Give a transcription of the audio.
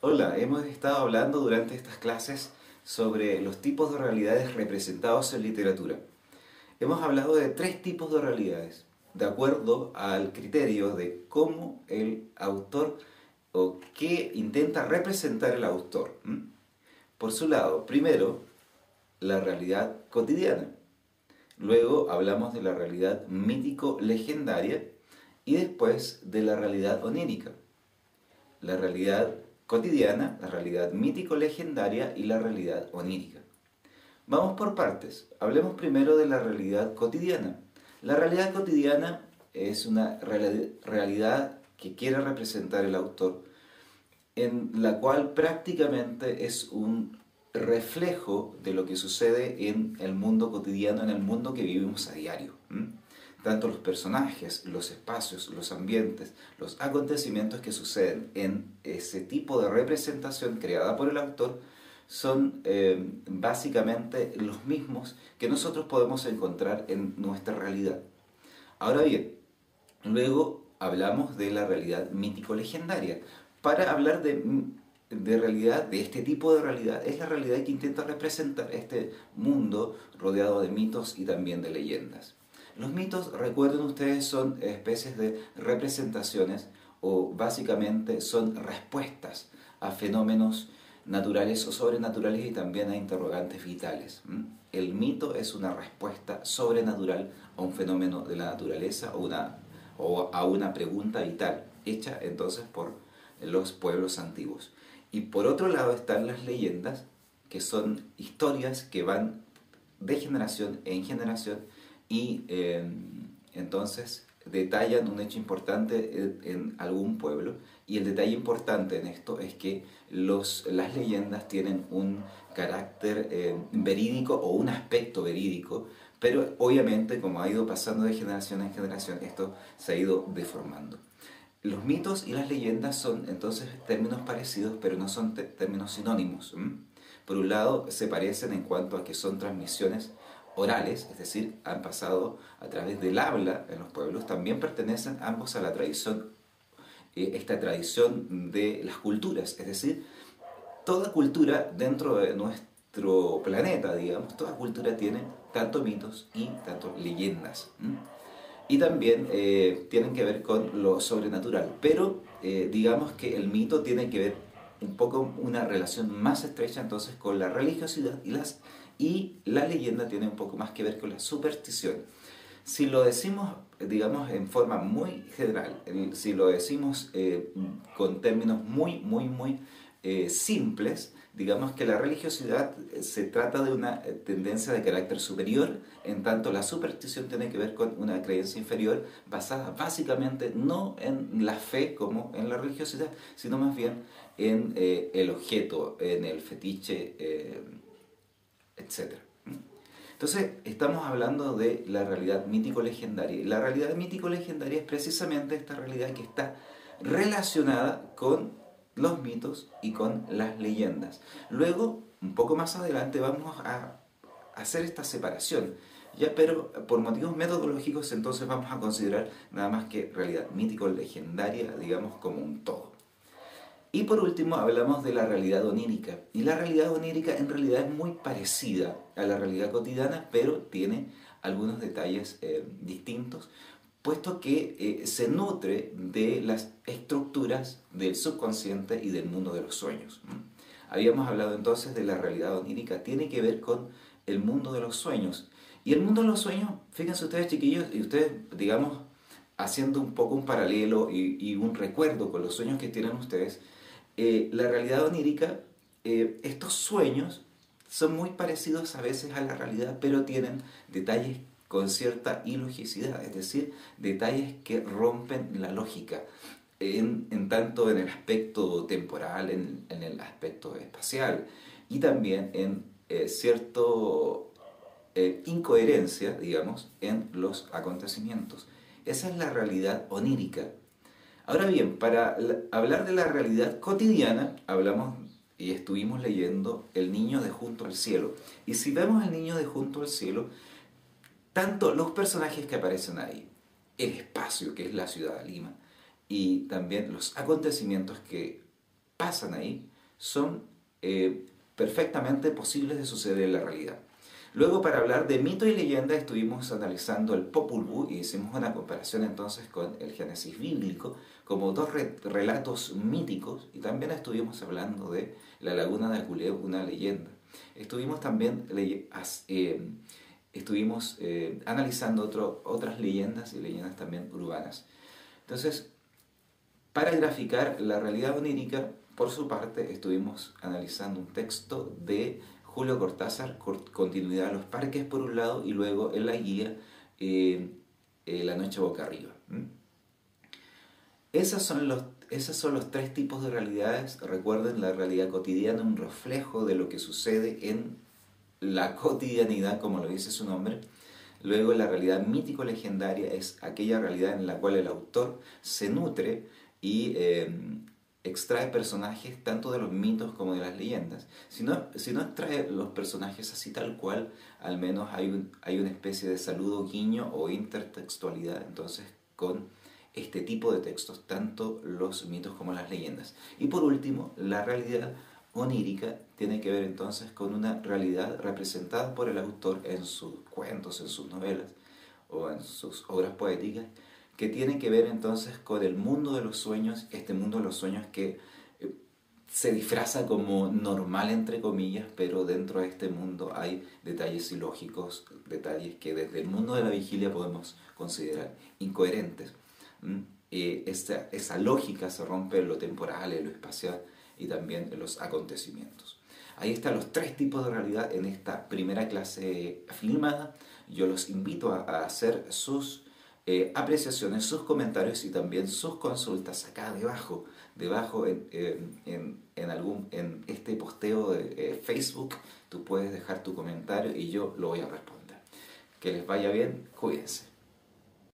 Hola, hemos estado hablando durante estas clases sobre los tipos de realidades representados en literatura. Hemos hablado de tres tipos de realidades, de acuerdo al criterio de cómo el autor o qué intenta representar el autor. Por su lado, primero, la realidad cotidiana. Luego hablamos de la realidad mítico-legendaria y después de la realidad onírica. La realidad cotidiana, la realidad mítico-legendaria y la realidad onírica. Vamos por partes. Hablemos primero de la realidad cotidiana. La realidad cotidiana es una realidad que quiere representar el autor, en la cual prácticamente es un reflejo de lo que sucede en el mundo cotidiano, en el mundo que vivimos a diario. Tanto los personajes, los espacios, los ambientes, los acontecimientos que suceden en ese tipo de representación creada por el autor son básicamente los mismos que nosotros podemos encontrar en nuestra realidad. Ahora bien, luego hablamos de la realidad mítico-legendaria. Para hablar de realidad, de este tipo de realidad, es la realidad que intenta representar este mundo rodeado de mitos y también de leyendas. Los mitos, recuerden ustedes, son especies de representaciones o básicamente son respuestas a fenómenos naturales o sobrenaturales y también a interrogantes vitales. El mito es una respuesta sobrenatural a un fenómeno de la naturaleza o a una pregunta vital, hecha entonces por los pueblos antiguos. Y por otro lado están las leyendas, que son historias que van de generación en generación y entonces detallan un hecho importante en algún pueblo, y el detalle importante en esto es que las leyendas tienen un carácter verídico o un aspecto verídico, pero obviamente como ha ido pasando de generación en generación esto se ha ido deformando. Los mitos y las leyendas son entonces términos parecidos, pero no son términos sinónimos. Por un lado, se parecen en cuanto a que son transmisiones orales, es decir, han pasado a través del habla en los pueblos. También pertenecen ambos a la tradición, esta tradición de las culturas, es decir, toda cultura dentro de nuestro planeta, digamos, toda cultura tiene tanto mitos y tanto leyendas. Y también tienen que ver con lo sobrenatural. Pero digamos que el mito tiene que ver un poco una relación más estrecha entonces con la religiosidad y la leyenda tiene un poco más que ver con la superstición. Si lo decimos, digamos, en forma muy general, si lo decimos con términos muy simples, digamos que la religiosidad se trata de una tendencia de carácter superior, en tanto la superstición tiene que ver con una creencia inferior basada básicamente no en la fe como en la religiosidad, sino más bien en el objeto, en el fetiche, etc. Entonces, estamos hablando de la realidad mítico-legendaria. Y la realidad mítico-legendaria es precisamente esta realidad que está relacionada con los mitos y con las leyendas. Luego, un poco más adelante, vamos a hacer esta separación. Ya, pero por motivos metodológicos, entonces vamos a considerar nada más que realidad mítico-legendaria, digamos, como un todo. Y por último hablamos de la realidad onírica. Y la realidad onírica en realidad es muy parecida a la realidad cotidiana, pero tiene algunos detalles distintos, puesto que se nutre de las estructuras del subconsciente y del mundo de los sueños. Habíamos hablado entonces de la realidad onírica, tiene que ver con el mundo de los sueños. Y el mundo de los sueños, fíjense ustedes chiquillos, y ustedes, digamos, haciendo un poco un paralelo y un recuerdo con los sueños que tienen ustedes, la realidad onírica, estos sueños son muy parecidos a veces a la realidad, pero tienen detalles con cierta ilogicidad, es decir, detalles que rompen la lógica, en tanto en el aspecto temporal, en el aspecto espacial, y también en cierto incoherencia, digamos, en los acontecimientos. Esa es la realidad onírica. Ahora bien, para hablar de la realidad cotidiana, hablamos y estuvimos leyendo El niño de Junto al cielo. Y si vemos El niño de Junto al cielo, tanto los personajes que aparecen ahí, el espacio que es la ciudad de Lima, y también los acontecimientos que pasan ahí, son perfectamente posibles de suceder en la realidad. Luego, para hablar de mito y leyenda, estuvimos analizando el Popol Vuh y hicimos una comparación entonces con el Génesis bíblico como dos relatos míticos, y también estuvimos hablando de la laguna de Aculeo, una leyenda. Estuvimos también analizando otras leyendas y leyendas también urbanas. Entonces, para graficar la realidad onírica, por su parte, estuvimos analizando un texto de Julio Cortázar, Continuidad de los parques por un lado, y luego en la guía La noche boca arriba. Esos son los tres tipos de realidades. Recuerden, la realidad cotidiana es un reflejo de lo que sucede en la cotidianidad, como lo dice su nombre. Luego, la realidad mítico-legendaria es aquella realidad en la cual el autor se nutre y extrae personajes tanto de los mitos como de las leyendas. Si no extrae los personajes así tal cual, al menos hay una especie de saludo, guiño o intertextualidad entonces con este tipo de textos, tanto los mitos como las leyendas. Y por último, la realidad onírica tiene que ver entonces con una realidad representada por el autor en sus cuentos, en sus novelas o en sus obras poéticas, que tiene que ver entonces con el mundo de los sueños, este mundo de los sueños que se disfraza como normal entre comillas, pero dentro de este mundo hay detalles ilógicos, detalles que desde el mundo de la vigilia podemos considerar incoherentes. Esa lógica se rompe en lo temporal, en lo espacial y también en los acontecimientos. Ahí están los tres tipos de realidad en esta primera clase filmada. Yo los invito a hacer sus apreciaciones, sus comentarios y también sus consultas acá debajo en este posteo de Facebook. Tú puedes dejar tu comentario y yo lo voy a responder. Que les vaya bien, cuídense.